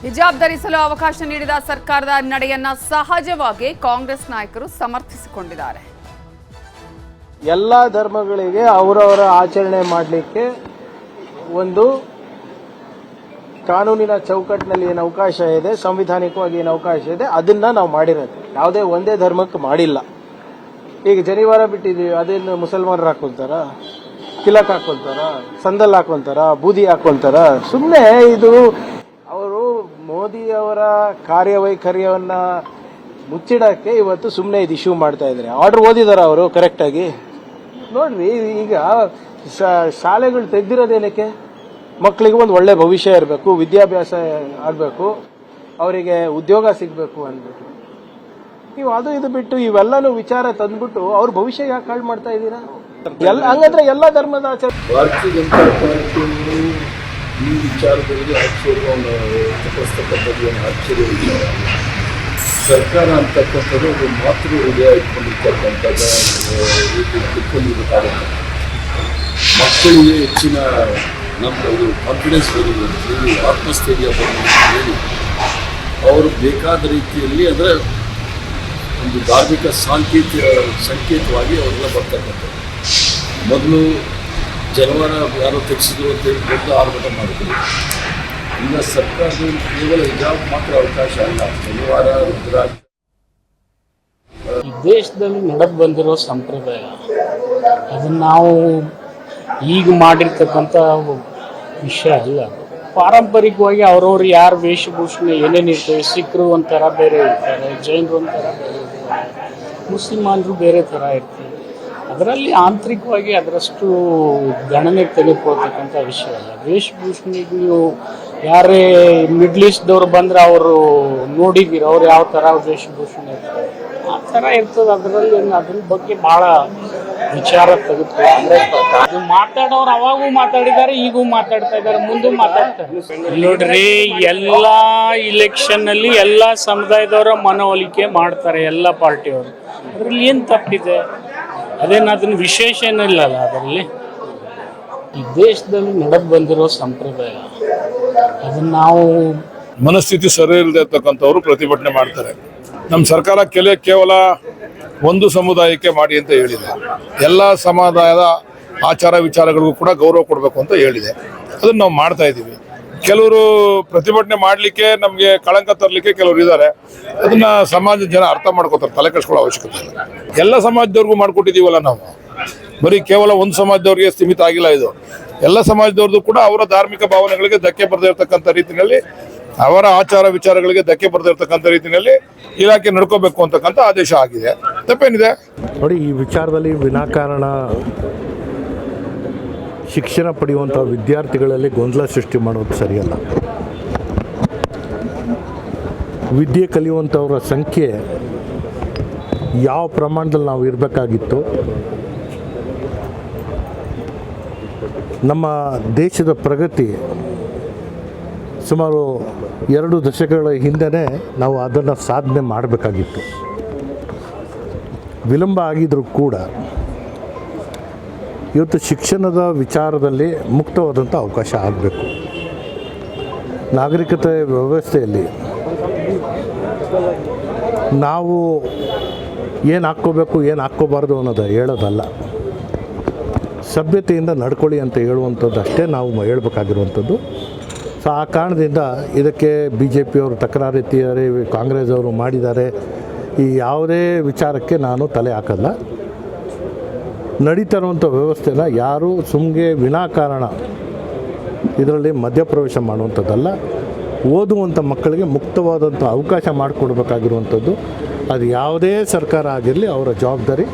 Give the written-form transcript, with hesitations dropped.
ಹಿಜಾಬ್ ಧರಿಸಲು ಅವಕಾಶ ನೀಡಿದ ಸರ್ಕಾರದ ನಡೆಯನ್ನ ಸಹಜವಾಗಿ ಕಾಂಗ್ರೆಸ್ ನಾಯಕರು ಸಮರ್ಥಿಸಿಕೊಂಡಿದ್ದಾರೆ. ಎಲ್ಲ ಧರ್ಮಗಳಿಗೆ ಅವರವರ ಆಚರಣೆ ಮಾಡಲಿಕ್ಕೆ ಒಂದು ಕಾನೂನಿನ ಚೌಕಟ್ಟಿನಲ್ಲಿ ಏನು ಅವಕಾಶ ಇದೆ, ಸಂವಿಧಾನಿಕವಾಗಿ ಏನು ಅವಕಾಶ ಇದೆ, ಅದನ್ನ ನಾವು ಮಾಡಿರೋದು. ಯಾವುದೇ ಒಂದೇ ಧರ್ಮಕ್ಕೆ ಮಾಡಿಲ್ಲ. ಈಗ ಜನಿವಾರ ಬಿಟ್ಟಿದ್ದೀವಿ, ಅದೇನು ಮುಸಲ್ಮಾನರು ಹಾಕೊಳ್ತಾರ, ತಿಲಕ್ ಹಾಕೊಳ್ತಾರ, ಸಂದಲ್ ಹಾಕೊಳ್ತಾರ, ಬೂದಿ ಹಾಕೊಳ್ತಾರ? ಸುಮ್ಮನೆ ಇದು ಅವರು ಮೋದಿ ಅವರ ಕಾರ್ಯವೈಖರ್ಯವನ್ನ ಮುಚ್ಚಿಡಕ್ಕೆ ಇವತ್ತು ಸುಮ್ಮನೆ ಇದು ಇಶ್ಯೂ ಮಾಡ್ತಾ ಇದ್ದಾರೆ. ಆರ್ಡರ್ ಓದಿದಾರ ಅವರು ಕರೆಕ್ಟ್ ಆಗಿ? ನೋಡ್ರಿ, ಈಗ ಶಾಲೆಗಳು ತೆಗ್ದಿರೋದೇನಕ್ಕೆ? ಮಕ್ಕಳಿಗೆ ಒಂದು ಒಳ್ಳೆ ಭವಿಷ್ಯ ಇರಬೇಕು, ವಿದ್ಯಾಭ್ಯಾಸ ಆಗಬೇಕು, ಅವರಿಗೆ ಉದ್ಯೋಗ ಸಿಗಬೇಕು ಅಂದ್ಬಿಟ್ಟು ನೀವು ಅದು ಇದು ಬಿಟ್ಟು ಇವೆಲ್ಲನೂ ವಿಚಾರ ತಂದ್ಬಿಟ್ಟು ಅವ್ರ ಭವಿಷ್ಯ ಯಾಕೆ ಹಾಳು ಮಾಡ್ತಾ ಇದ್ದೀರಾ? ಹಂಗಂದ್ರೆ ಎಲ್ಲ ಧರ್ಮದ ಆಚರಣೆ. ಭಾರತೀಯ ಜನತಾ ಪಾರ್ಟಿ ಈ ವಿಚಾರದಲ್ಲಿ ವ್ಯಕ್ತಪಡಿಸ್ತಕ್ಕಂಥದ್ದು ಆಶ್ಚರ್ಯ ವಿಚಾರ. ಸರ್ಕಾರ ಅಂತಕ್ಕಂಥದ್ದು ಒಂದು ಮಾತೃ ಹೃದಯ ಇಟ್ಕೊಂಡಿರ್ತಕ್ಕಂಥದ್ದು ಇಟ್ಕೊಂಡಿರ್ಬೇಕಾಗುತ್ತೆ. ಮಕ್ಕಳಿಗೆ ಹೆಚ್ಚಿನ ನಮ್ಮದು ಕಾನ್ಫಿಡೆನ್ಸ್ ಬರಲಿ ಅಂತೇಳಿ, ಆತ್ಮಸ್ಥೈರ್ಯ ಬರಲಿ ಅಂತ ಹೇಳಿ ಅವರು ಬೇಕಾದ ರೀತಿಯಲ್ಲಿ ಅಂದರೆ ಒಂದು ಧಾರ್ಮಿಕ ಸಂಕೇತವಾಗಿ ಅವರೆಲ್ಲ ಬರ್ತಕ್ಕಂಥದ್ದು. ಮೊದಲು ಜನವರ ಯಾರೋ ತೆಗೆಸಿದ್ರು ಅಂತೇಳಿ ದೊಡ್ಡ ಆರ್ಭಟ ಮಾಡಿದ್ರು. ಈಗ ಸರ್ಕಾರದಲ್ಲಿ ಕೇವಲ ಹಿಜಾಬ್ ಮಾತ್ರ ಅವಕಾಶ ಅಲ್ಲ, ಶನಿವಾರ ರುದ್ರಾಕ್ಷ ಈ ದೇಶದಲ್ಲಿ ನಡೆದು ಬಂದಿರೋ ಸಂಪ್ರದಾಯ, ಅದನ್ನು ನಾವು ಈಗ ಮಾಡಿರ್ತಕ್ಕಂಥ ವಿಷಯ ಅಲ್ಲ. ಪಾರಂಪರಿಕವಾಗಿ ಅವ್ರವ್ರು ಯಾರು ವೇಷಭೂಷಣೆ ಏನೇನು ಇರ್ತವೆ, ಸಿಖ್ರು ಒಂಥರ ಬೇರೆ ಇರ್ತಾರೆ, ಜೈನರು ಒಂಥರ ಬೇರೆ ಇರ್ತಾರೆ, ಮುಸ್ಲಿಮಾನರು ಬೇರೆ ಥರ ಇರ್ತಾರೆ. ಅದರಲ್ಲಿ ಆಂತರಿಕವಾಗಿ ಅದರಷ್ಟು ಗಣನೆಗೆ ತೆಗೆದುಕೊಳ್ತಕ್ಕಂಥ ವಿಷಯ ಅಲ್ಲ. ವೇಷಭೂಷಣೆಗೆ ನೀವು ಯಾರೇ ಮಿಡ್ಲ್ ಈಸ್ಟ್ದವ್ರು ಬಂದರೆ ಅವರು ನೋಡಿದ್ದೀರ, ಅವ್ರು ಯಾವ ಥರ ವೇಷಭೂಷಣೆ ಇರ್ತಾರೆ, ಆ ಥರ ಇರ್ತದೆ. ಅದರಲ್ಲಿ ಅದ್ರ ಬಗ್ಗೆ ಭಾಳ ವಿಚಾರ ತೆಗೆದುಕೊಂಡು ಅದು ಮಾತಾಡೋರು ಅವಾಗೂ ಮಾತಾಡಿದ್ದಾರೆ, ಈಗೂ ಮಾತಾಡ್ತಾ ಇದ್ದಾರೆ, ಮುಂದೆ ಮಾತಾಡ್ತಾರೆ. ನೋಡ್ರಿ, ಎಲ್ಲ ಇಲೆಕ್ಷನ್ನಲ್ಲಿ ಎಲ್ಲ ಸಮುದಾಯದವರ ಮನವೊಲಿಕೆ ಮಾಡ್ತಾರೆ ಎಲ್ಲ ಪಾರ್ಟಿಯವರು. ಅದರಲ್ಲಿ ಏನು ತಪ್ಪಿದೆ? ಅದೇನು ಅದನ್ನು ವಿಶೇಷ ಏನಿಲ್ಲಲ್ಲ ಅದರಲ್ಲಿ. ಈ ದೇಶದಲ್ಲಿ ನಡೆದು ಬಂದಿರೋ ಸಂಪ್ರದಾಯ, ಅದನ್ನು ನಾವು ಮನಸ್ಥಿತಿ ಸರಿ ಇಲ್ಲದೆ ಇರ್ತಕ್ಕಂಥವ್ರು ಪ್ರತಿಭಟನೆ ಮಾಡ್ತಾರೆ. ನಮ್ಮ ಸರ್ಕಾರ ಕೇವಲ ಒಂದು ಸಮುದಾಯಕ್ಕೆ ಮಾಡಿ ಅಂತ ಹೇಳಿದೆ. ಎಲ್ಲ ಸಮುದಾಯದ ಆಚಾರ ವಿಚಾರಗಳಿಗೂ ಕೂಡ ಗೌರವ ಕೊಡಬೇಕು ಅಂತ ಹೇಳಿದೆ. ಅದನ್ನು ನಾವು ಮಾಡ್ತಾ ಇದ್ದೀವಿ. ಕೆಲವರು ಪ್ರತಿಭಟನೆ ಮಾಡಲಿಕ್ಕೆ, ನಮಗೆ ಕಳಂಕ ತರಲಿಕ್ಕೆ ಕೆಲವರು ಇದ್ದಾರೆ. ಅದನ್ನ ಸಮಾಜದ ಜನ ಅರ್ಥ ಮಾಡ್ಕೋತಾರೆ, ತಲೆ ಕೆಡಿಸ್ಕೊಳ್ಳೋ ಅವಶ್ಯಕತೆ ಇಲ್ಲ. ಎಲ್ಲ ಸಮಾಜದವ್ರಿಗೂ ಮಾಡಿಕೊಟ್ಟಿದ್ದೀವಲ್ಲ ನಾವು. ಬರೀ ಕೇವಲ ಒಂದು ಸಮಾಜದವ್ರಿಗೆ ಸೀಮಿತ ಆಗಿಲ್ಲ ಇದು. ಎಲ್ಲ ಸಮಾಜದವ್ರದ್ದು ಕೂಡ ಅವರ ಧಾರ್ಮಿಕ ಭಾವನೆಗಳಿಗೆ ಧಕ್ಕೆ ಬರದಿರ್ತಕ್ಕಂಥ ರೀತಿಯಲ್ಲಿ, ಅವರ ಆಚಾರ ವಿಚಾರಗಳಿಗೆ ಧಕ್ಕೆ ಬರದಿರ್ತಕ್ಕಂಥ ರೀತಿಯಲ್ಲಿ ಇಲಾಖೆ ನಡ್ಕೋಬೇಕು ಅಂತಕ್ಕಂಥ ಆದೇಶ ಆಗಿದೆ. ತಪ್ಪೇನಿದೆ? ನೋಡಿ, ಈ ವಿಚಾರದಲ್ಲಿ ವಿನಾಕಾರಣ ಶಿಕ್ಷಣ ಪಡೆಯುವಂಥ ವಿದ್ಯಾರ್ಥಿಗಳಲ್ಲಿ ಗೊಂದಲ ಸೃಷ್ಟಿ ಮಾಡೋದು ಸರಿಯಲ್ಲ. ವಿದ್ಯೆ ಕಲಿಯುವಂಥವರ ಸಂಖ್ಯೆ ಯಾವ ಪ್ರಮಾಣದಲ್ಲಿ ನಾವು ಇರಬೇಕಾಗಿತ್ತು, ನಮ್ಮ ದೇಶದ ಪ್ರಗತಿ ಸುಮಾರು 2 ದಶಕಗಳ ಹಿಂದೆ ನಾವು ಅದನ್ನು ಸಾಧನೆ ಮಾಡಬೇಕಾಗಿತ್ತು. ವಿಳಂಬ ಆಗಿದ್ರೂ ಕೂಡ ಇವತ್ತು ಶಿಕ್ಷಣದ ವಿಚಾರದಲ್ಲಿ ಮುಕ್ತವಾದಂಥ ಅವಕಾಶ ಆಗಬೇಕು. ನಾಗರಿಕತೆ ವ್ಯವಸ್ಥೆಯಲ್ಲಿ ನಾವು ಏನು ಹಾಕ್ಕೋಬೇಕು, ಏನು ಹಾಕ್ಕೋಬಾರ್ದು ಅನ್ನೋದು ಹೇಳೋದಲ್ಲ, ಸಭ್ಯತೆಯಿಂದ ನಡ್ಕೊಳ್ಳಿ ಅಂತ ಹೇಳುವಂಥದ್ದು ಅಷ್ಟೇ ನಾವು ಹೇಳಬೇಕಾಗಿರುವಂಥದ್ದು. ಸೊ ಆ ಕಾರಣದಿಂದ ಇದಕ್ಕೆ BJP ಅವರು ತಕರಾರಿದ್ದಾರೆ, ಕಾಂಗ್ರೆಸ್ ಅವರು ಮಾಡಿದ್ದಾರೆ. ಈ ಯಾವುದೇ ವಿಚಾರಕ್ಕೆ ನಾನು ತಲೆ ಹಾಕಲ್ಲ. ನಡೀತಾ ಇರುವಂಥ ವ್ಯವಸ್ಥೆನ ಯಾರೂ ಸುಮ್ಗೆ ವಿನಾಕಾರಣ ಇದರಲ್ಲಿ ಮಧ್ಯಪ್ರವೇಶ ಮಾಡುವಂಥದ್ದಲ್ಲ. ಓದುವಂಥ ಮಕ್ಕಳಿಗೆ ಮುಕ್ತವಾದಂಥ ಅವಕಾಶ ಮಾಡಿಕೊಡ್ಬೇಕಾಗಿರುವಂಥದ್ದು ಅದು ಯಾವುದೇ ಸರ್ಕಾರ ಆಗಿರಲಿ ಅವರ ಜವಾಬ್ದಾರಿ.